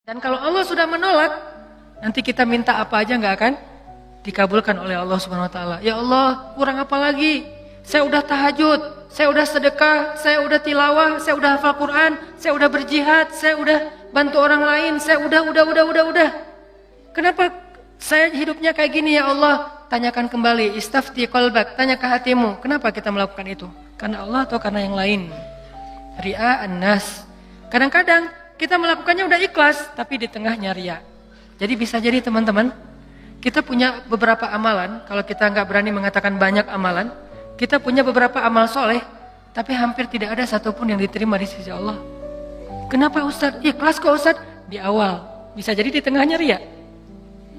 Dan kalau Allah sudah menolak, nanti kita minta apa aja nggak akan dikabulkan oleh Allah Subhanahu Wa Taala. Ya Allah, kurang apa lagi? Saya udah tahajud, saya udah sedekah, saya udah tilawah, saya udah hafal Quran, saya udah berjihad, saya udah bantu orang lain, saya udah. Kenapa saya hidupnya kayak gini ya Allah? Tanyakan kembali, istafti qalbak, tanya ke hatimu. Kenapa kita melakukan itu? Karena Allah atau karena yang lain? Ri'a an-nas. Kadang-kadang kita melakukannya udah ikhlas, tapi di tengahnya riya. Jadi bisa jadi teman-teman, kita punya beberapa amalan. Kalau kita nggak berani mengatakan banyak amalan, kita punya beberapa amal soleh, tapi hampir tidak ada satupun yang diterima di sisi Allah. Kenapa Ustadz? Ikhlas kok Ustadz? Di awal, bisa jadi di tengahnya riya.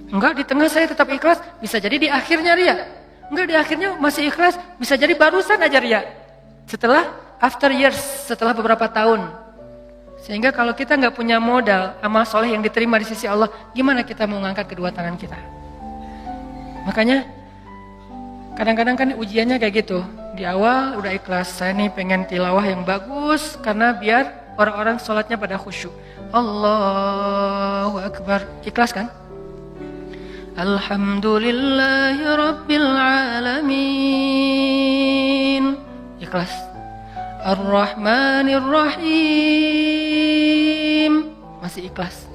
Enggak, di tengah saya tetap ikhlas, bisa jadi di akhirnya riya. Enggak, di akhirnya masih ikhlas, bisa jadi barusan aja riya. Setelah after years, setelah beberapa tahun. Sehingga kalau kita nggak punya modal amal soleh yang diterima di sisi Allah, gimana kita mau ngangkat kedua tangan kita? Makanya kadang-kadang kan ujiannya kayak gitu. Di awal udah ikhlas, saya nih pengen tilawah yang bagus karena biar orang-orang sholatnya pada khusyuk. Allahu Akbar, ikhlas kan? Alhamdulillahi Rabbil Alamin, ikhlas. Ar-Rahmanir Rahim, masih ikhlas.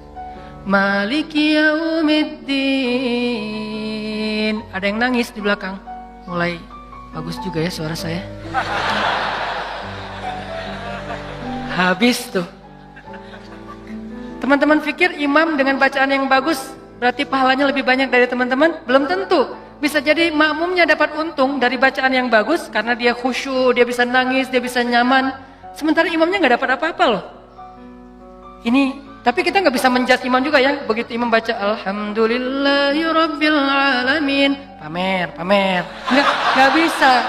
Maliki Yaumiddin. Ada yang nangis di belakang. Mulai bagus juga ya suara saya. Habis tuh. Teman-teman pikir imam dengan bacaan yang bagus berarti pahalanya lebih banyak dari teman-teman? Belum tentu. Bisa jadi makmumnya dapat untung dari bacaan yang bagus karena dia khusyuk, dia bisa nangis, dia bisa nyaman. Sementara imamnya nggak dapat apa-apa loh. Ini, tapi kita nggak bisa menjudge imam juga ya. Begitu imam baca Alhamdulillahirabbil alamin, pamer. Nggak bisa.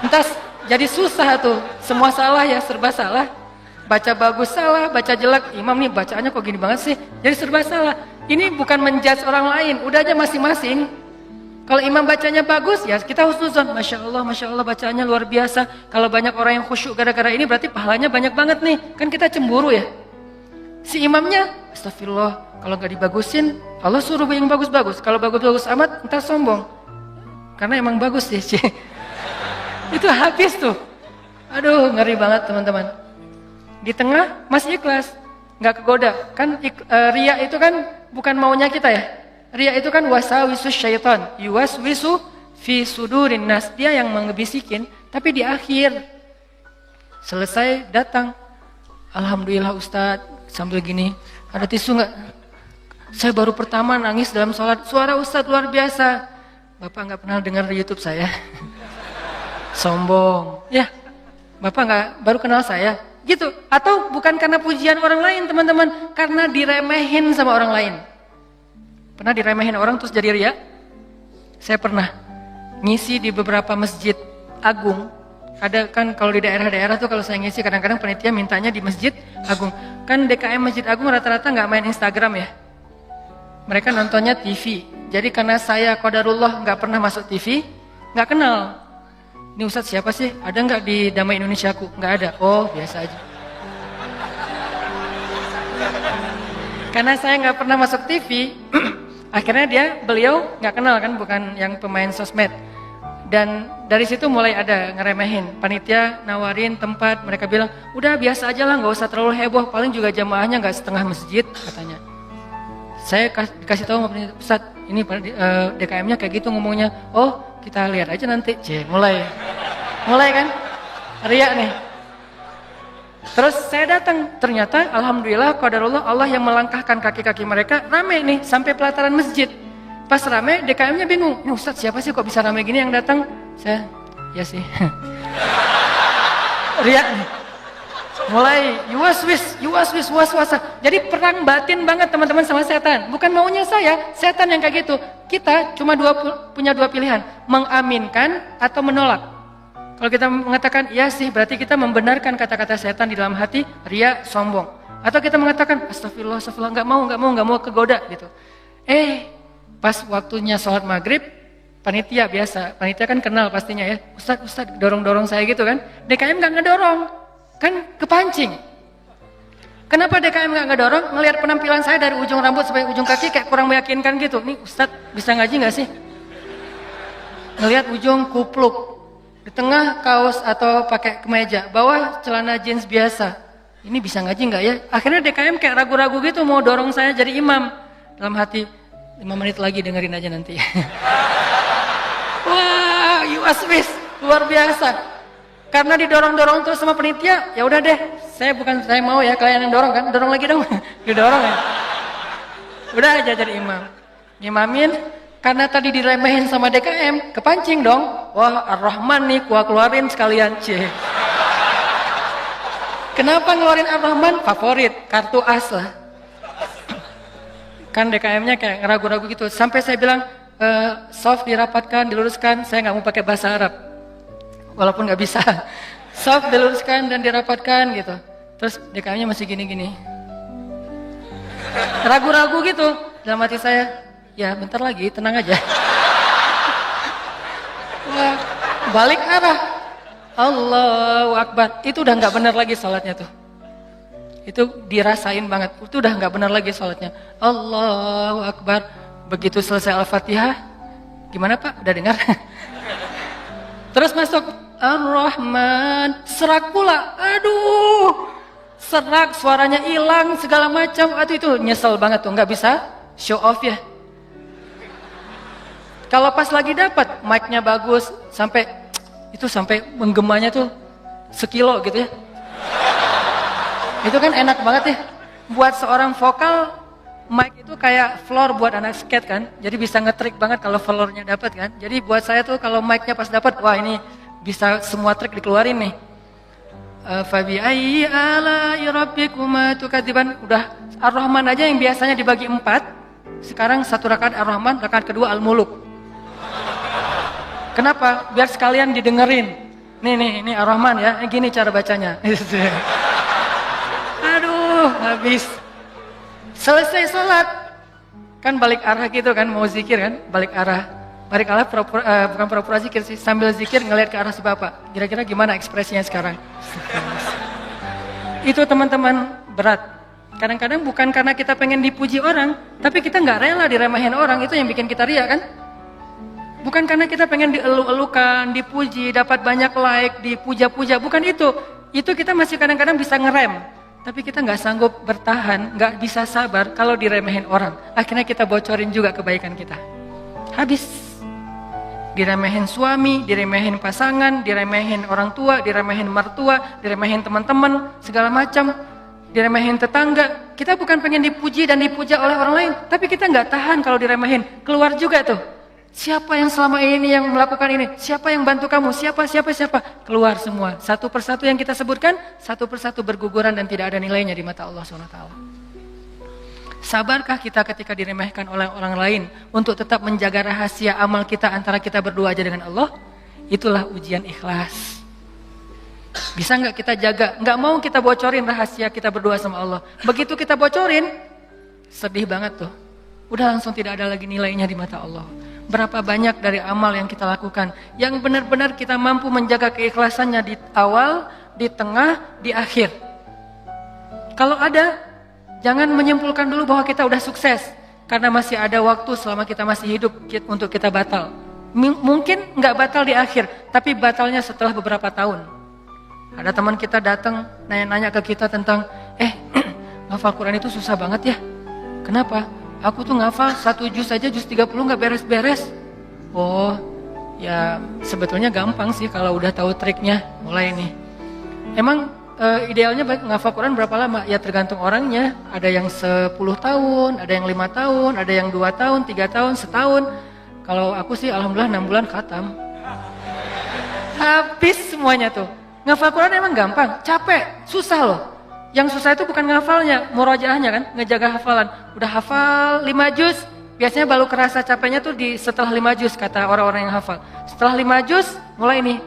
Entas jadi susah tuh. Semua salah ya, serba salah. Baca bagus salah, baca jelek. Imam nih bacaannya kok gini banget sih? Jadi serba salah. Ini bukan menjudge orang lain, udah aja masing-masing. Kalau imam bacanya bagus, ya kita husnuzon. Masya Allah bacaannya luar biasa. Kalau banyak orang yang khusyuk gara-gara ini berarti pahalanya banyak banget nih. Kan kita cemburu ya. Si imamnya, astagfirullah, kalau gak dibagusin, Allah suruh yang bagus-bagus. Kalau bagus-bagus amat, entar sombong. Karena emang bagus sih. Itu habis tuh. Aduh, ngeri banget teman-teman. Di tengah masih ikhlas, nggak kegoda. Kan riya itu kan bukan maunya kita ya. Riya itu kan wasawisus syaitan, yuwaswisu fi sudurin nas. Dia yang mengebisikin, tapi di akhir selesai datang, alhamdulillah Ustadz, sambil gini, ada tisu nggak? Saya baru pertama nangis dalam sholat, suara Ustadz luar biasa. Bapak nggak pernah dengar di YouTube saya. Sombong, ya. Bapak nggak baru kenal saya. Gitu, atau bukan karena pujian orang lain teman-teman, karena diremehin sama orang lain. Pernah diremehin orang terus jadi riya? Saya pernah ngisi di beberapa masjid agung. Ada kan kalau di daerah-daerah tuh kalau saya ngisi kadang-kadang panitia mintanya di masjid agung. Kan DKM Masjid Agung rata-rata nggak main Instagram ya. Mereka nontonnya TV. Jadi karena saya qadarullah nggak pernah masuk TV, nggak kenal. Ini Ustadz siapa sih? Ada nggak di Damai Indonesiaku? Nggak ada. Oh, biasa aja. Karena saya nggak pernah masuk TV, akhirnya beliau nggak kenal kan, bukan yang pemain sosmed. Dan dari situ mulai ada ngeremehin. Panitia nawarin tempat, mereka bilang, udah biasa aja lah, nggak usah terlalu heboh. Paling juga jamaahnya nggak setengah masjid, katanya. Saya dikasih tahu sama panitia, Ustadz, ini DKM-nya kayak gitu ngomongnya. Oh, kita lihat aja nanti. Mulai kan riya nih. Terus saya datang, ternyata alhamdulillah qadarullah Allah yang melangkahkan kaki-kaki mereka rame nih sampai pelataran masjid. Pas rame DKM-nya bingung, ini Ustadz siapa sih kok bisa rame gini yang datang? Saya, ya sih. Riya nih. Mulai yuwaswis was-wasa. Jadi perang batin banget teman-teman sama setan. Bukan maunya saya, setan yang kayak gitu. Kita cuma punya dua pilihan, mengaminkan atau menolak. Kalau kita mengatakan iya sih, berarti kita membenarkan kata-kata setan di dalam hati, riya, sombong. Atau kita mengatakan astagfirullah, nggak mau kegoda gitu. Pas waktunya sholat maghrib, panitia kan kenal pastinya ya. Ustadz dorong-dorong saya gitu kan. DKM nggak ngedorong, kan kepancing. Kenapa DKM nggak ngedorong? Ngelihat penampilan saya dari ujung rambut sampai ujung kaki kayak kurang meyakinkan gitu. Nih Ustadz bisa ngaji nggak sih? Ngelihat ujung kupluk, di tengah kaos atau pakai kemeja, bawah celana jeans biasa. Ini bisa ngaji nggak ya? Akhirnya DKM kayak ragu-ragu gitu mau dorong saya jadi imam. Dalam hati, 5 menit lagi dengerin aja nanti. Wah, UASWIS luar biasa. Karena didorong-dorong terus sama penitia, ya udah deh, saya mau ya kalian yang dorong kan, dorong lagi dong, didorong ya. Udah aja jadi imam, ngimamin, karena tadi diremehin sama DKM, kepancing dong. Wah, Ar-Rahman nih, gua keluarin sekalian, cie. Kenapa ngeluarin Ar-Rahman? Favorit, kartu as lah. Kan DKM-nya kayak ragu-ragu gitu, sampai saya bilang, soft dirapatkan, diluruskan, saya nggak mau pakai bahasa Arab. Walaupun nggak bisa, soft diluruskan dan dirapatkan gitu. Terus DKM-nya masih gini-gini, ragu-ragu gitu. Dalam hati saya, ya bentar lagi, tenang aja. Wah, balik arah, Allahu Akbar. Itu udah nggak benar lagi sholatnya tuh. Itu dirasain banget. Itu udah nggak benar lagi sholatnya. Allahu Akbar. Begitu selesai Al-Fatihah, gimana Pak? Udah dengar? Terus masuk Ar-Rahman, serak pula. Aduh, serak, suaranya hilang, segala macam. Aduh itu nyesel banget tuh, nggak bisa show off ya. Kalau pas lagi dapat, mic-nya bagus, sampai menggemanya tuh sekilo gitu ya. Itu kan enak banget ya. Buat seorang vokal, mic itu kayak floor buat anak skate kan, jadi bisa ngetrik banget kalau floornya dapat kan. Jadi buat saya tuh kalau mic-nya pas dapat, wah ini bisa semua trik dikeluarin nih. Fabi ayyi ala'i rabbikuma tukadziban. Udah Ar-Rahman aja yang biasanya dibagi 4, sekarang 1 rakaat Ar-Rahman, rakaat kedua Al-Muluk. Kenapa? Biar sekalian didengerin. Nih Ar-Rahman ya, gini cara bacanya. Aduh, habis. Selesai sholat, kan balik arah gitu kan, mau zikir kan, balik arah bukan pura-pura zikir sih, sambil zikir ngelihat ke arah si bapak. Kira-kira gimana ekspresinya sekarang? Itu teman-teman berat. Kadang-kadang bukan karena kita pengen dipuji orang, tapi kita nggak rela diremehin orang, itu yang bikin kita ria kan? Bukan karena kita pengen dielu-elukan, dipuji, dapat banyak like, dipuja-puja, bukan itu. Itu kita masih kadang-kadang bisa ngerem. Tapi kita nggak sanggup bertahan, nggak bisa sabar kalau diremehin orang. Akhirnya kita bocorin juga kebaikan kita. Habis. Diremehin suami, diremehin pasangan, diremehin orang tua, diremehin mertua, diremehin teman-teman, segala macam. Diremehin tetangga. Kita bukan pengen dipuji dan dipuja oleh orang lain. Tapi kita nggak tahan kalau diremehin. Keluar juga tuh. Siapa yang selama ini yang melakukan ini? Siapa yang bantu kamu? Siapa? Keluar semua. Satu persatu yang kita sebutkan, satu persatu berguguran dan tidak ada nilainya di mata Allah SWT. Sabarkah kita ketika diremehkan oleh orang lain untuk tetap menjaga rahasia amal kita antara kita berdua aja dengan Allah? Itulah ujian ikhlas. Bisa nggak kita jaga? Nggak mau kita bocorin rahasia kita berdua sama Allah. Begitu kita bocorin, sedih banget tuh. Udah langsung tidak ada lagi nilainya di mata Allah. Berapa banyak dari amal yang kita lakukan yang benar-benar kita mampu menjaga keikhlasannya di awal, di tengah, di akhir. Kalau ada, jangan menyimpulkan dulu bahwa kita udah sukses karena masih ada waktu selama kita masih hidup untuk kita batal. Mungkin nggak batal di akhir, tapi batalnya setelah beberapa tahun. Ada teman kita datang nanya-nanya ke kita tentang, ngafal Quran itu susah banget ya. Kenapa? Aku tuh ngafal 1 juz aja, juz 30 gak beres-beres. Oh, ya sebetulnya gampang sih kalau udah tahu triknya. Mulai nih. Emang idealnya ngafal Quran berapa lama? Ya tergantung orangnya. Ada yang 10 tahun, ada yang 5 tahun, ada yang 2 tahun, 3 tahun, setahun. Kalau aku sih alhamdulillah 6 bulan khatam. Habis semuanya tuh. Ngafal Quran emang gampang, capek, susah loh. Yang susah itu bukan ngafalnya, murojaahnya kan, ngejaga hafalan. Udah hafal 5 juz, biasanya baru kerasa capeknya tuh setelah 5 juz, kata orang-orang yang hafal. Setelah 5 juz, mulai nih,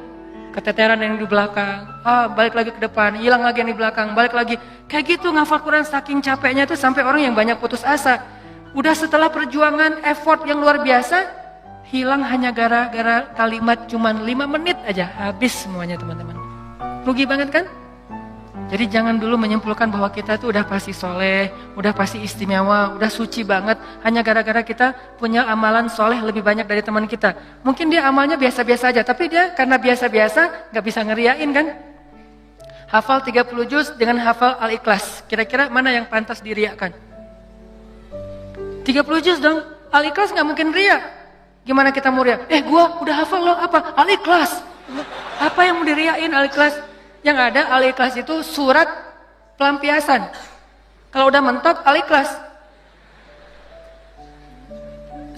keteteran yang di belakang, balik lagi ke depan, hilang lagi yang di belakang, balik lagi. Kayak gitu ngafal Quran saking capeknya tuh sampai orang yang banyak putus asa. Udah setelah perjuangan, effort yang luar biasa, hilang hanya gara-gara kalimat cuman 5 menit aja, habis semuanya teman-teman. Rugi banget kan? Jadi jangan dulu menyimpulkan bahwa kita tuh udah pasti soleh, udah pasti istimewa, udah suci banget. Hanya gara-gara kita punya amalan soleh lebih banyak dari teman kita. Mungkin dia amalnya biasa-biasa aja, tapi dia karena biasa-biasa gak bisa ngeriain kan. Hafal 30 juz dengan hafal Al-Ikhlas. Kira-kira mana yang pantas diriakan? 30 juz dong, Al-Ikhlas gak mungkin riak. Gimana kita mau riak? Gua udah hafal loh, apa? Al-Ikhlas. Apa yang mau diriain Al-Ikhlas? Yang ada Al-Ikhlas itu surat pelampiasan. Kalau udah mentok Al-Ikhlas.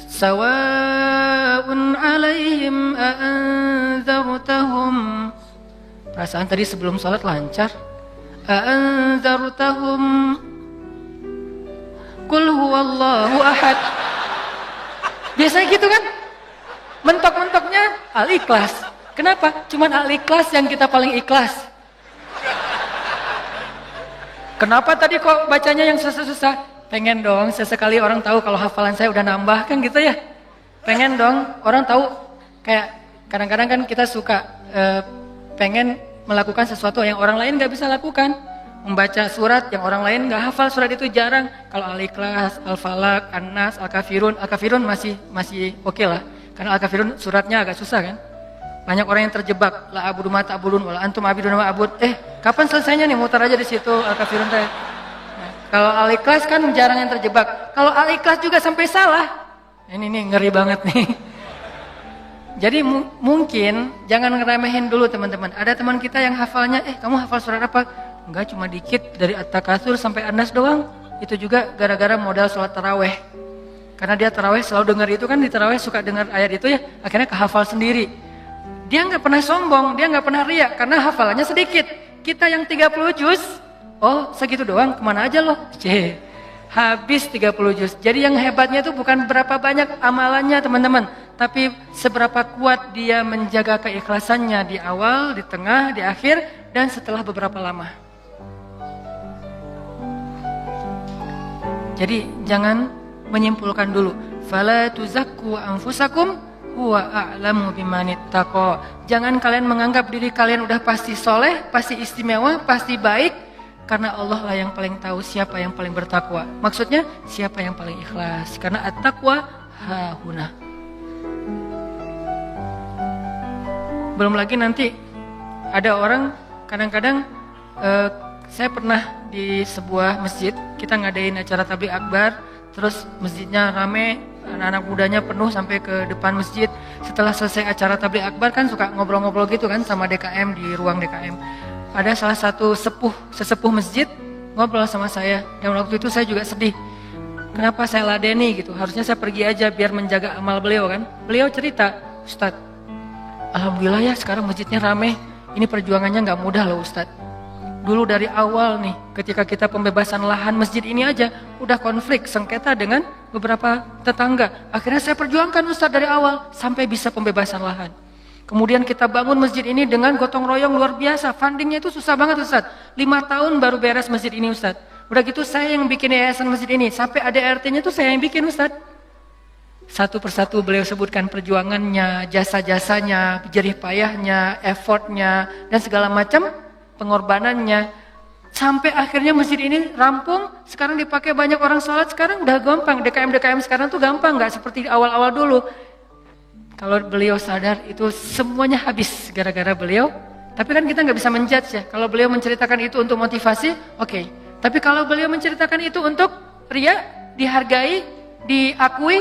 Sawa'un 'alaihim a'anzartahum. Perasaan tadi sebelum sholat lancar. A'anzartahum Qul huwallahu ahad. Biasanya gitu kan? Mentok-mentoknya Al-Ikhlas. Kenapa? Cuman Al-Ikhlas yang kita paling ikhlas. Kenapa tadi kok bacanya yang susah-susah? Pengen dong sesekali orang tahu kalau hafalan saya udah nambah kan gitu ya. Pengen dong orang tahu, kayak kadang-kadang kan kita suka pengen melakukan sesuatu yang orang lain gak bisa lakukan. Membaca surat yang orang lain gak hafal surat itu jarang. Kalau Al-Ikhlas, Al-Falaq, An-Nas, Al-Kafirun. Al-Kafirun masih oke lah. Karena Al-Kafirun suratnya agak susah kan. Banyak orang yang terjebak, la abudu ma ta'budun wala antum abidun ma abud. Kapan selesainya nih? Muter aja di situ Al-Kafirun teh. Nah, kalau Al-Ikhlas kan jarang yang terjebak. Kalau Al-Ikhlas juga sampai salah. Ini nih ngeri banget nih. Jadi mungkin jangan ngeremehin dulu teman-teman. Ada teman kita yang hafalnya, kamu hafal surat apa? Enggak, cuma dikit dari At-Takatsur sampai An-Nas doang. Itu juga gara-gara modal sholat taraweh. Karena dia taraweh selalu dengar itu kan, di taraweh suka dengar ayat itu ya, akhirnya kehafal sendiri. Dia nggak pernah sombong, dia nggak pernah riak karena hafalannya sedikit. Kita yang 30 juz, segitu doang, kemana aja loh? Habis 30 juz. Jadi yang hebatnya itu bukan berapa banyak amalannya teman-teman, tapi seberapa kuat dia menjaga keikhlasannya di awal, di tengah, di akhir, dan setelah beberapa lama. Jadi jangan menyimpulkan dulu. Fala tuzakku anfusakum huwa a'lamu bimanittaqo. Jangan kalian menganggap diri kalian udah pasti soleh, pasti istimewa, pasti baik, karena Allah lah yang paling tahu siapa yang paling bertakwa. Maksudnya siapa yang paling ikhlas. Karena at-taqwa hahuna. Belum lagi nanti ada orang kadang-kadang saya pernah di sebuah masjid, kita ngadain acara tabligh akbar, terus masjidnya rame, anak-anak mudanya penuh sampai ke depan masjid. Setelah selesai acara tabligh akbar kan suka ngobrol-ngobrol gitu kan sama DKM di ruang DKM. Ada salah satu sesepuh masjid ngobrol sama saya, dan waktu itu saya juga sedih. Kenapa saya ladeni gitu? Harusnya saya pergi aja biar menjaga amal beliau kan. Beliau cerita, Ustadz, alhamdulillah ya sekarang masjidnya rame. Ini perjuangannya nggak mudah loh Ustadz. Dulu dari awal nih, ketika kita pembebasan lahan masjid ini aja, udah konflik, sengketa dengan beberapa tetangga. Akhirnya saya perjuangkan Ustadz dari awal, sampai bisa pembebasan lahan. Kemudian kita bangun masjid ini dengan gotong royong luar biasa. Fundingnya itu susah banget Ustadz. 5 tahun baru beres masjid ini Ustadz. Udah gitu saya yang bikin yayasan masjid ini. Sampai ADRT-nya itu saya yang bikin Ustadz. Satu persatu beliau sebutkan perjuangannya, jasa-jasanya, jerih payahnya, effortnya, dan segala macam pengorbanannya. Sampai akhirnya masjid ini rampung, sekarang dipakai banyak orang sholat, sekarang udah gampang. DKM sekarang tuh gampang, gak seperti awal-awal dulu. Kalau beliau sadar itu semuanya habis gara-gara beliau. Tapi kan kita gak bisa menjudge ya. Kalau beliau menceritakan itu untuk motivasi, oke. Tapi kalau beliau menceritakan itu untuk ria, dihargai, diakui,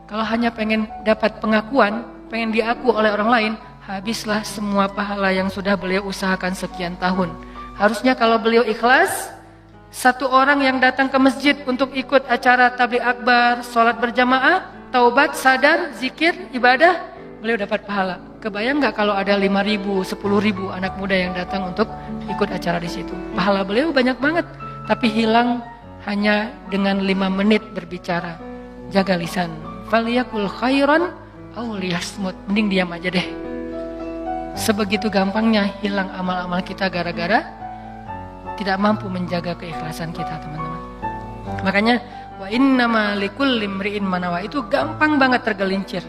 kalau hanya pengen dapat pengakuan, pengen diaku oleh orang lain, habislah semua pahala yang sudah beliau usahakan sekian tahun. Harusnya kalau beliau ikhlas, satu orang yang datang ke masjid untuk ikut acara tabligh akbar, sholat berjamaah, taubat, sadar, zikir, ibadah, beliau dapat pahala. Kebayang nggak kalau ada 5.000, 10.000 anak muda yang datang untuk ikut acara di situ? Pahala beliau banyak banget, tapi hilang hanya dengan 5 menit berbicara. Jaga lisan. Faliyakul khairan aw liyasmut. Mending diam aja deh. Sebegitu gampangnya hilang amal-amal kita gara-gara tidak mampu menjaga keikhlasan kita, teman-teman. Makanya wa innama likulli imri'in manawa, itu gampang banget tergelincir.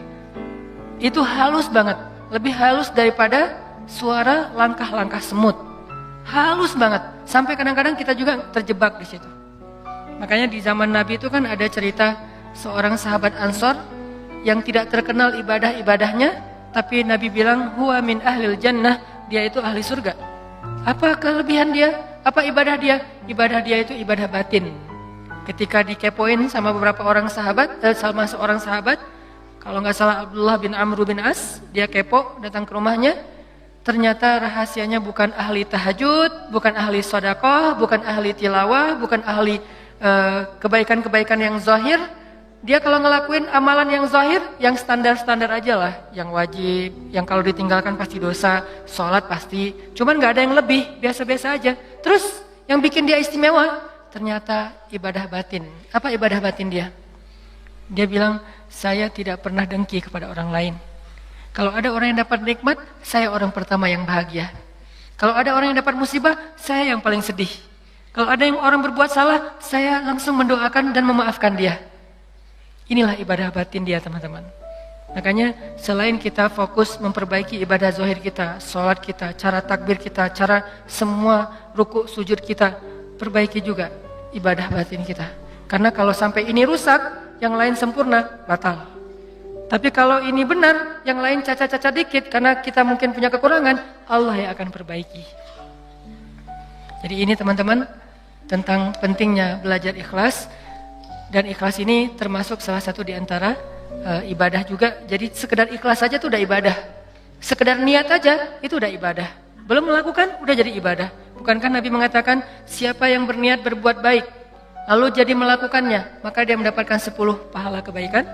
Itu halus banget, lebih halus daripada suara langkah-langkah semut. halus banget. Sampai kadang-kadang kita juga terjebak di situ. Makanya di zaman Nabi itu kan ada cerita seorang sahabat Ansor yang tidak terkenal ibadah-ibadahnya, tapi Nabi bilang huwa min ahlil jannah, dia itu ahli surga. Apa kelebihan dia? Apa ibadah dia? Ibadah dia itu ibadah batin. Ketika dikepoin sama beberapa orang sahabat, sama seorang sahabat, kalau nggak salah Abdullah bin Amr bin As, dia kepo datang ke rumahnya. Ternyata rahasianya bukan ahli tahajud, bukan ahli sedekah, bukan ahli tilawah, bukan ahli kebaikan-kebaikan yang zahir. Dia kalau ngelakuin amalan yang zahir, yang standar-standar aja lah, yang wajib, yang kalau ditinggalkan pasti dosa, sholat pasti, cuman nggak ada yang lebih, biasa-biasa aja. Terus yang bikin dia istimewa, ternyata ibadah batin. Apa ibadah batin dia? Dia bilang, saya tidak pernah dengki kepada orang lain. Kalau ada orang yang dapat nikmat, saya orang pertama yang bahagia. Kalau ada orang yang dapat musibah, saya yang paling sedih. Kalau ada yang orang berbuat salah, saya langsung mendoakan dan memaafkan dia. Inilah ibadah batin dia, teman-teman. Makanya selain kita fokus memperbaiki ibadah zahir kita, sholat kita, cara takbir kita, cara semua ruku sujud kita, perbaiki juga ibadah batin kita. Karena kalau sampai ini rusak, yang lain sempurna, batal. Tapi kalau ini benar, yang lain cacat-cacat dikit, karena kita mungkin punya kekurangan, Allah yang akan perbaiki. Jadi ini teman-teman, tentang pentingnya belajar ikhlas. Dan ikhlas ini termasuk salah satu di antara ibadah juga. Jadi sekedar ikhlas saja itu udah ibadah. Sekedar niat aja itu udah ibadah. Belum melakukan udah jadi ibadah. Bukankah Nabi mengatakan siapa yang berniat berbuat baik lalu jadi melakukannya, maka dia mendapatkan 10 pahala kebaikan.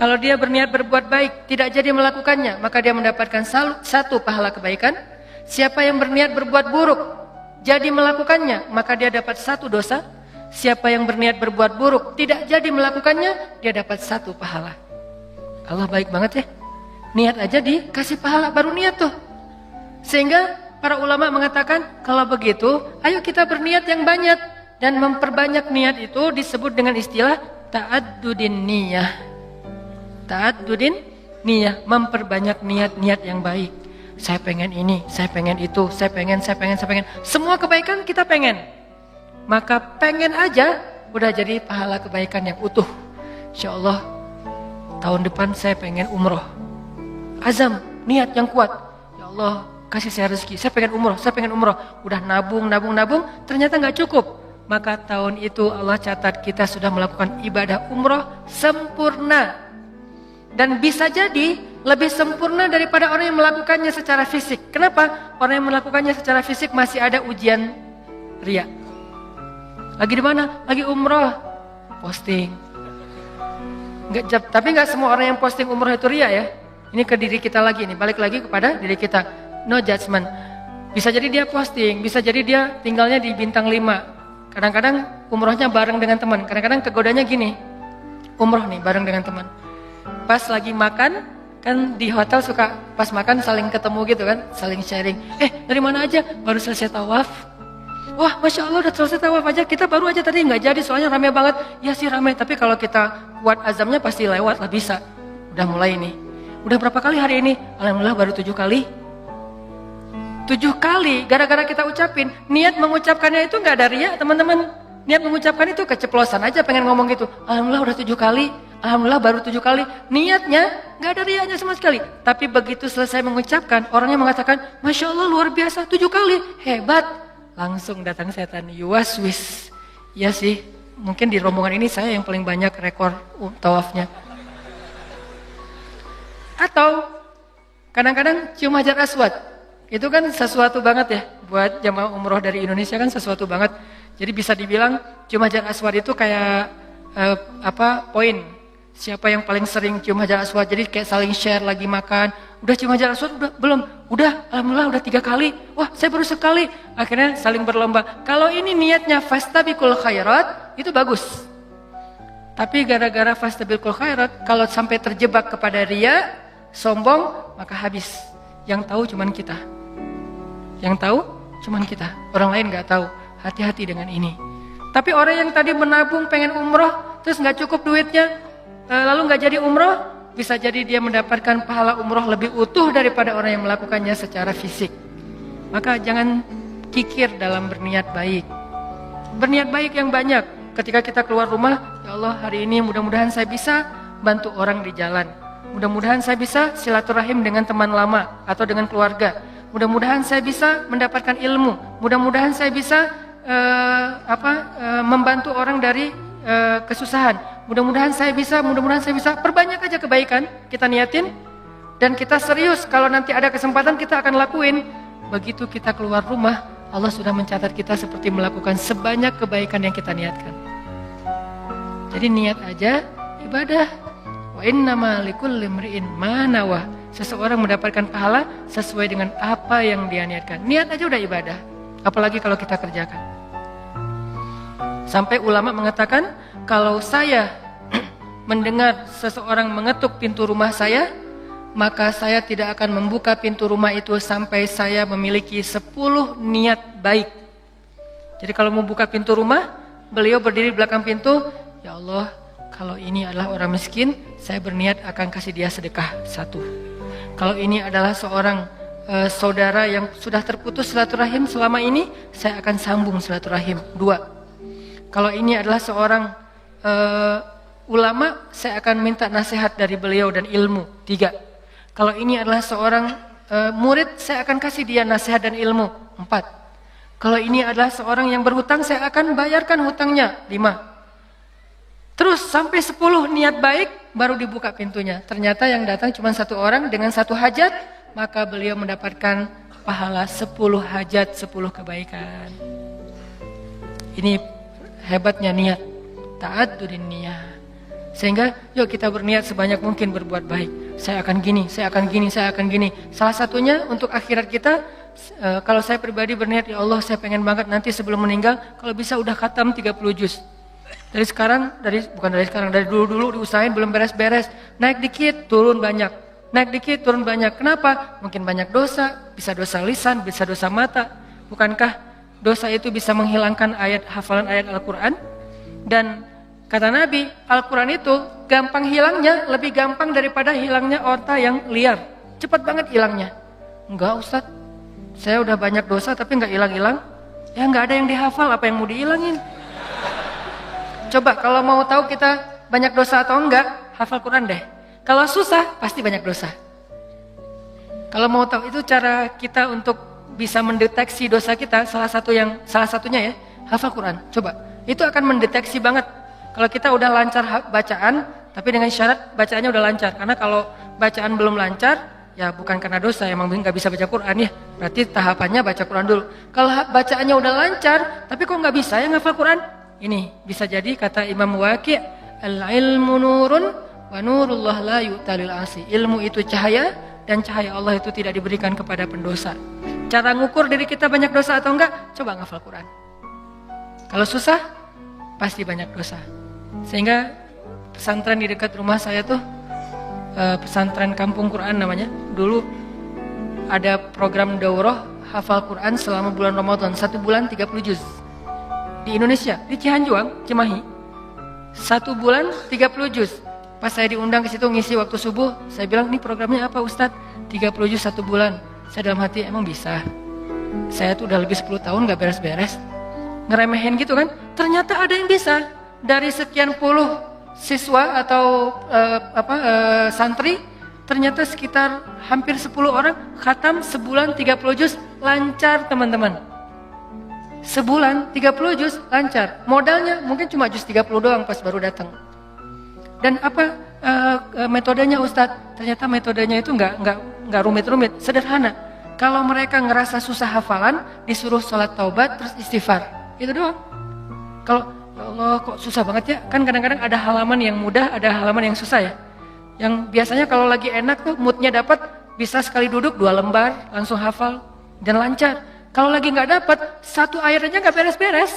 Kalau dia berniat berbuat baik tidak jadi melakukannya, maka dia mendapatkan 1 pahala kebaikan. Siapa yang berniat berbuat buruk jadi melakukannya, maka dia dapat 1 dosa. Siapa yang berniat berbuat buruk tidak jadi melakukannya, dia dapat 1 pahala. Allah baik banget ya. Niat aja dikasih pahala, baru niat tuh. Sehingga para ulama mengatakan kalau begitu, ayo kita berniat yang banyak. Dan memperbanyak niat itu disebut dengan istilah ta'addudin niyah. Ta'addudin niyah, memperbanyak niat-niat yang baik. Saya pengen ini, saya pengen itu, saya pengen. Semua kebaikan kita pengen. Maka pengen aja udah jadi pahala kebaikan yang utuh. Insya Allah tahun depan saya pengen umroh. Azam, niat yang kuat. Ya Allah kasih saya rezeki, saya pengen umroh. Udah nabung, ternyata gak cukup. Maka tahun itu Allah catat kita sudah melakukan ibadah umroh sempurna. Dan bisa jadi lebih sempurna daripada orang yang melakukannya secara fisik. Kenapa? Orang yang melakukannya secara fisik masih ada ujian riya. Lagi di mana? Lagi umroh, posting. Tapi nggak semua orang yang posting umroh itu riya ya. Ini ke diri kita lagi nih, balik lagi kepada diri kita. No judgment. Bisa jadi dia posting, bisa jadi dia tinggalnya di bintang 5. Kadang-kadang umrohnya bareng dengan teman. Kadang-kadang kegodanya gini, umroh nih bareng dengan teman. Pas lagi makan, kan di hotel suka pas makan saling ketemu gitu kan, saling sharing. Dari mana aja? Baru selesai tawaf. Wah, Masya Allah udah selesai tawaf aja, kita baru aja tadi nggak jadi soalnya rame banget. Ya sih rame, tapi kalau kita kuat azamnya pasti lewat lah, bisa. Udah mulai nih. Udah berapa kali hari ini? Alhamdulillah baru 7 kali. 7 kali, gara-gara kita ucapin. Niat mengucapkannya itu nggak ada riya teman-teman. Niat mengucapkan itu keceplosan aja pengen ngomong gitu. Alhamdulillah udah 7 kali. Alhamdulillah baru 7 kali. Niatnya nggak ada riyanya sama sekali. Tapi begitu selesai mengucapkan, orangnya mengatakan, Masya Allah luar biasa 7 kali. Hebat. Langsung datang setan, yuwaswis. Ya sih, mungkin di rombongan ini saya yang paling banyak rekor tawafnya. Atau kadang-kadang cium hajar aswad. Itu kan sesuatu banget ya, buat jamaah umroh dari Indonesia kan sesuatu banget. Jadi bisa dibilang cium hajar aswad itu kayak poin. Siapa yang paling sering cium hajar aswad, jadi kayak saling share lagi makan. Udah cium hajar aswad? Udah? Belum? Udah, alhamdulillah udah 3 kali. Wah, saya baru sekali. Akhirnya saling berlomba. Kalau ini niatnya fastabiqul khairat, itu bagus. Tapi gara-gara fastabiqul khairat, kalau sampai terjebak kepada riya, sombong, maka habis. Yang tahu cuman kita. Yang tahu cuman kita. Orang lain gak tahu. Hati-hati dengan ini. Tapi orang yang tadi menabung pengen umroh, terus gak cukup duitnya, lalu gak jadi umroh, bisa jadi dia mendapatkan pahala umroh lebih utuh daripada orang yang melakukannya secara fisik. Maka jangan kikir dalam berniat baik. Berniat baik yang banyak. Ketika kita keluar rumah, ya Allah hari ini mudah-mudahan saya bisa bantu orang di jalan. Mudah-mudahan saya bisa silaturahim dengan teman lama atau dengan keluarga. Mudah-mudahan saya bisa mendapatkan ilmu. Mudah-mudahan saya bisa membantu orang dari kesusahan. Mudah-mudahan saya bisa. Perbanyak aja kebaikan kita niatin dan kita serius. Kalau nanti ada kesempatan kita akan lakuin. Begitu kita keluar rumah, Allah sudah mencatat kita seperti melakukan sebanyak kebaikan yang kita niatkan. Jadi niat aja ibadah. Wa innama likulli imri'in ma nawa. Seseorang mendapatkan pahala sesuai dengan apa yang dia niatkan. Niat aja udah ibadah. Apalagi kalau kita kerjakan. Sampai ulama mengatakan, kalau saya mendengar seseorang mengetuk pintu rumah saya, maka saya tidak akan membuka pintu rumah itu sampai saya memiliki 10 niat baik. Jadi kalau mau buka pintu rumah, beliau berdiri di belakang pintu, ya Allah, kalau ini adalah orang miskin, saya berniat akan kasih dia sedekah 1. Kalau ini adalah seorang saudara yang sudah terputus silaturahim selama ini, saya akan sambung silaturahim 2. Kalau ini adalah seorang ulama, saya akan minta nasihat dari beliau dan ilmu 3. Kalau ini adalah seorang murid, saya akan kasih dia nasihat dan ilmu 4. Kalau ini adalah seorang yang berhutang, saya akan bayarkan hutangnya 5. Terus sampai 10 niat baik baru dibuka pintunya. Ternyata yang datang cuma 1 orang dengan 1 hajat, maka beliau mendapatkan pahala 10 hajat, 10 kebaikan. Ini hebatnya niat. Ta'addudin niyah. Sehingga yuk kita berniat sebanyak mungkin berbuat baik. Saya akan gini, saya akan gini, saya akan gini. Salah satunya untuk akhirat kita, kalau saya pribadi berniat, ya Allah saya pengen banget nanti sebelum meninggal, kalau bisa udah khatam 30 juz. Dari dulu diusahain belum beres-beres. Naik dikit, turun banyak. Naik dikit, turun banyak. Kenapa? Mungkin banyak dosa, bisa dosa lisan, bisa dosa mata. Bukankah dosa itu bisa menghilangkan hafalan ayat Al-Quran? Dan kata Nabi, Al-Quran itu gampang hilangnya, lebih gampang daripada hilangnya onta yang liar. Cepat banget hilangnya. Enggak Ustadz, saya udah banyak dosa tapi enggak hilang-hilang. Ya enggak ada yang dihafal, apa yang mau dihilangin? Coba kalau mau tahu kita banyak dosa atau enggak, hafal Quran deh. Kalau susah, pasti banyak dosa. Kalau mau tahu itu cara kita untuk bisa mendeteksi dosa kita, salah satunya ya, hafal Quran. Coba, itu akan mendeteksi banget. Kalau kita udah lancar bacaan, tapi dengan syarat bacaannya udah lancar. Karena kalau bacaan belum lancar, ya bukan karena dosa, emang nggak bisa baca Quran ya. Berarti tahapannya baca Quran dulu. Kalau bacaannya udah lancar, tapi kok nggak bisa ya ngafal Quran? Ini bisa jadi kata Imam Waqi', al-ilmu nurun wa nurullah la yu'talil asi. Ilmu itu cahaya dan cahaya Allah itu tidak diberikan kepada pendosa. Cara ngukur diri kita banyak dosa atau enggak? Coba ngafal Quran. Kalau susah, pasti banyak dosa. Sehingga pesantren di dekat rumah saya tuh pesantren Kampung Quran namanya. Dulu ada program daurah hafal Quran selama bulan Ramadan, 1 bulan 30 juz. Di Indonesia, di Cihanjuang, Cimahi. 1 bulan 30 juz. Pas saya diundang ke situ ngisi waktu subuh, saya bilang, "Ini programnya apa Ustadz?" 30 juz 1 bulan. Saya dalam hati, emang bisa? Saya tuh udah lebih 10 tahun gak beres-beres. Ngeremehin gitu kan? Ternyata ada yang bisa. Dari sekian puluh siswa atau santri, ternyata sekitar hampir 10 orang khatam sebulan 30 juz, lancar teman-teman. Sebulan 30 juz lancar. Modalnya mungkin cuma juz 30 doang pas baru datang. Dan apa metodenya Ustadz? Ternyata metodenya itu nggak rumit-rumit, sederhana. Kalau mereka ngerasa susah hafalan, disuruh sholat taubat terus istighfar. Itu doang. Kalau ya Allah kok susah banget ya? Kan kadang-kadang ada halaman yang mudah, ada halaman yang susah ya. Yang biasanya kalau lagi enak tuh moodnya dapat, bisa sekali duduk 2 lembar langsung hafal dan lancar. Kalau lagi nggak dapat, 1 ayat aja nggak beres-beres.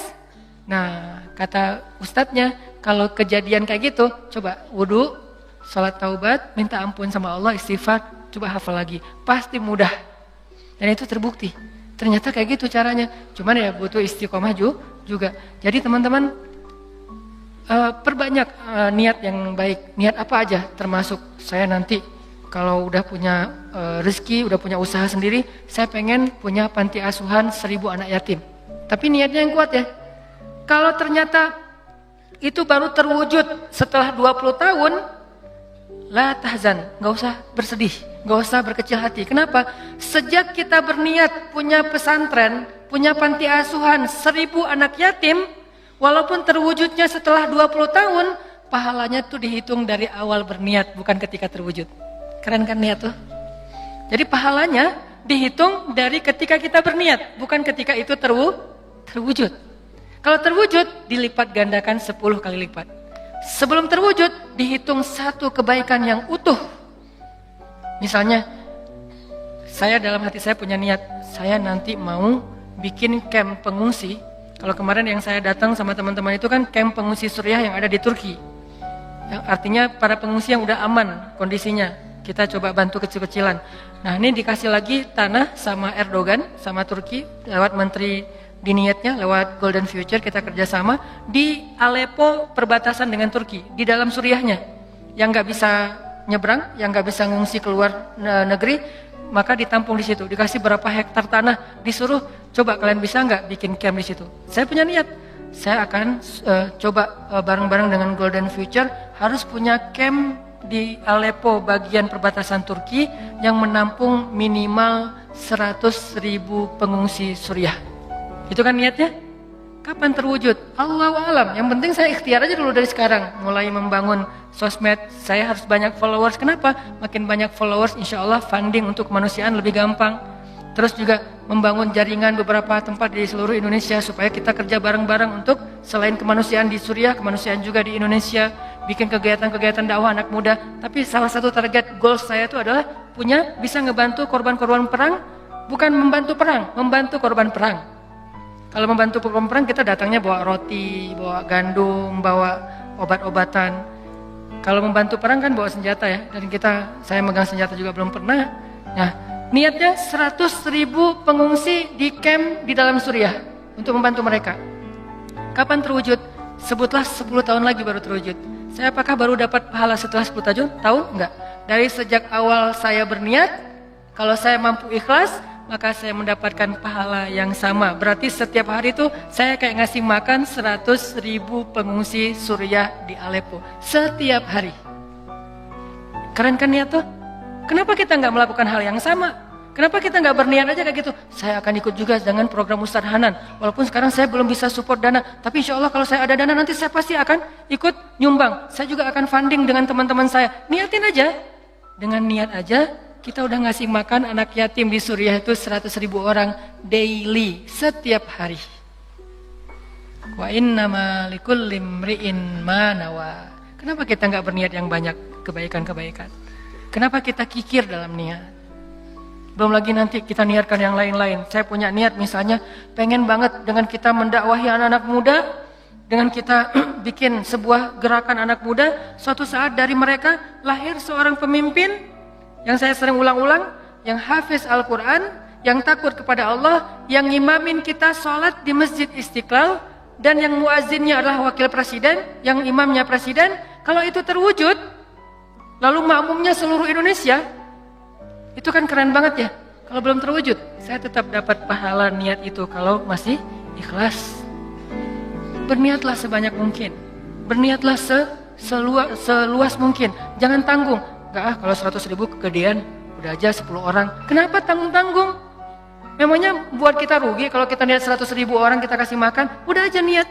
Nah, kata ustadznya, kalau kejadian kayak gitu, coba wudu, sholat taubat, minta ampun sama Allah, istighfar, coba hafal lagi. Pasti mudah. Dan itu terbukti. Ternyata kayak gitu caranya. Cuman ya butuh istiqomah juga. Jadi teman-teman, perbanyak niat yang baik. Niat apa aja, termasuk saya nanti kalau udah punya rezeki, udah punya usaha sendiri, saya pengen punya panti asuhan 1000 anak yatim. Tapi niatnya yang kuat ya. Kalau ternyata itu baru terwujud setelah 20 tahun, la tahzan, nggak usah bersedih, nggak usah berkecil hati. Kenapa? Sejak kita berniat punya pesantren, punya panti asuhan 1000 anak yatim, walaupun terwujudnya setelah 20 tahun, pahalanya tuh dihitung dari awal berniat, bukan ketika terwujud. Keren kan niat tuh? Jadi pahalanya dihitung dari ketika kita berniat, bukan ketika itu terwujud. Kalau terwujud, dilipat gandakan 10 kali lipat. Sebelum terwujud, dihitung satu kebaikan yang utuh. Misalnya, saya dalam hati saya punya niat, saya nanti mau bikin camp pengungsi. Kalau kemarin yang saya datang sama teman-teman itu kan camp pengungsi Suriah yang ada di Turki. Yang artinya para pengungsi yang udah aman kondisinya. Kita coba bantu kecil-kecilan. Nah ini dikasih lagi tanah sama Erdogan, sama Turki, lewat menteri di niatnya, lewat Golden Future kita kerjasama di Aleppo perbatasan dengan Turki, di dalam Suriahnya. Yang nggak bisa nyebrang, yang nggak bisa ngungsi keluar negeri, maka ditampung di situ. Dikasih berapa hektar tanah, disuruh coba kalian bisa nggak bikin camp di situ. Saya punya niat, saya akan coba bareng-bareng dengan Golden Future harus punya camp di Aleppo bagian perbatasan Turki yang menampung minimal 100.000 pengungsi Suriah. Itu kan niatnya. Kapan terwujud? Allahu a'lam. Yang penting saya ikhtiar aja dulu dari sekarang. Mulai membangun sosmed, saya harus banyak followers. Kenapa? Makin banyak followers, insya Allah funding untuk kemanusiaan lebih gampang. Terus juga membangun jaringan beberapa tempat di seluruh Indonesia supaya kita kerja bareng-bareng untuk selain kemanusiaan di Suriah, kemanusiaan juga di Indonesia. Bikin kegiatan-kegiatan dakwah anak muda. Tapi salah satu target goals saya itu adalah bisa ngebantu korban-korban perang. Bukan membantu perang, membantu korban perang. Kalau membantu korban perang kita datangnya bawa roti, bawa gandum, bawa obat-obatan. Kalau membantu perang kan bawa senjata ya. Dan saya megang senjata juga belum pernah. Nah, niatnya 100.000 pengungsi di camp di dalam Suriah untuk membantu mereka. Kapan terwujud? Sebutlah 10 tahun lagi baru terwujud. Saya apakah baru dapat pahala setelah 10 tahun? Enggak. Dari sejak awal saya berniat, kalau saya mampu ikhlas, maka saya mendapatkan pahala yang sama. Berarti setiap hari itu saya kayak ngasih makan 100.000 pengungsi Suriah di Aleppo. Setiap hari. Keren kan niat tuh? Kenapa kita nggak melakukan hal yang sama? Kenapa kita nggak berniat aja kayak gitu? Saya akan ikut juga dengan program Ustadz Hanan. Walaupun sekarang saya belum bisa support dana. Tapi insya Allah kalau saya ada dana nanti saya pasti akan ikut nyumbang. Saya juga akan funding dengan teman-teman saya. Niatin aja. Dengan niat aja, kita udah ngasih makan anak yatim di Suriah itu 100.000 orang daily, setiap hari. Wa innama likulli imri'in ma nawa. Kenapa kita nggak berniat yang banyak kebaikan-kebaikan? Kenapa kita kikir dalam niat? Belum lagi nanti kita niatkan yang lain-lain. Saya punya niat misalnya pengen banget dengan kita mendakwahi anak-anak muda, dengan kita bikin sebuah gerakan anak muda, suatu saat dari mereka lahir seorang pemimpin yang saya sering ulang-ulang, yang hafiz Al-Quran, yang takut kepada Allah, yang ngimamin kita sholat di Masjid Istiqlal, dan yang muazzinnya adalah wakil presiden, yang imamnya presiden. Kalau itu terwujud, lalu makmumnya seluruh Indonesia, itu kan keren banget ya. Kalau belum terwujud, saya tetap dapat pahala niat itu kalau masih ikhlas. Berniatlah sebanyak mungkin, berniatlah seluas mungkin, jangan tanggung. Enggak kalau 100.000 kegedean, udah aja 10 orang. Kenapa tanggung-tanggung? Memangnya buat kita rugi kalau kita niat 100.000 orang kita kasih makan? Udah aja niat.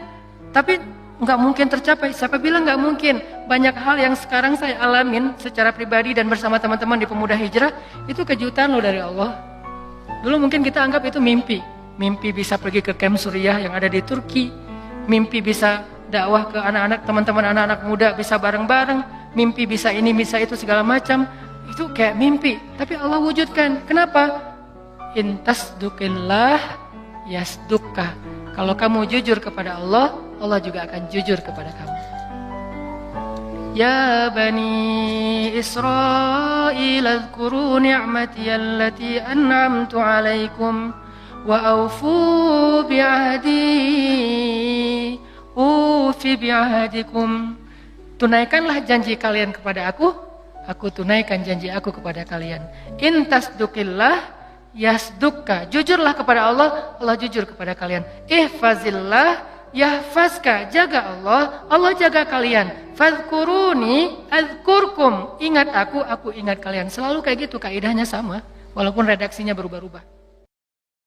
Tapi nggak mungkin tercapai. Siapa bilang nggak mungkin? Banyak hal yang sekarang saya alamin secara pribadi dan bersama teman-teman di Pemuda Hijrah, itu kejutan loh dari Allah. Dulu mungkin kita anggap itu mimpi. Mimpi bisa pergi ke camp Suriah yang ada di Turki. Mimpi bisa dakwah ke anak-anak, teman-teman anak-anak muda bisa bareng-bareng. Mimpi bisa ini, bisa itu, segala macam. Itu kayak mimpi. Tapi Allah wujudkan. Kenapa? Intasdukillah yasdukka. Kalau kamu jujur kepada Allah, Allah juga akan jujur kepada kamu. Ya Bani Israel, adhkuru ni'mati allati an'amtu alaikum wa awfu bi'ahdi ufi bi'ahdikum. Tunaikanlah janji kalian kepada aku aku tunaikan janji aku kepada kalian. In tasdukillah yasdukka. Jujurlah kepada Allah, Allah jujur kepada kalian. Ihfazillah yahfazka. Jaga Allah, Allah jaga kalian. Fadhkuruni adzkurkum. Ingat aku ingat kalian. Selalu kayak gitu, kaidahnya sama. Walaupun redaksinya berubah-ubah.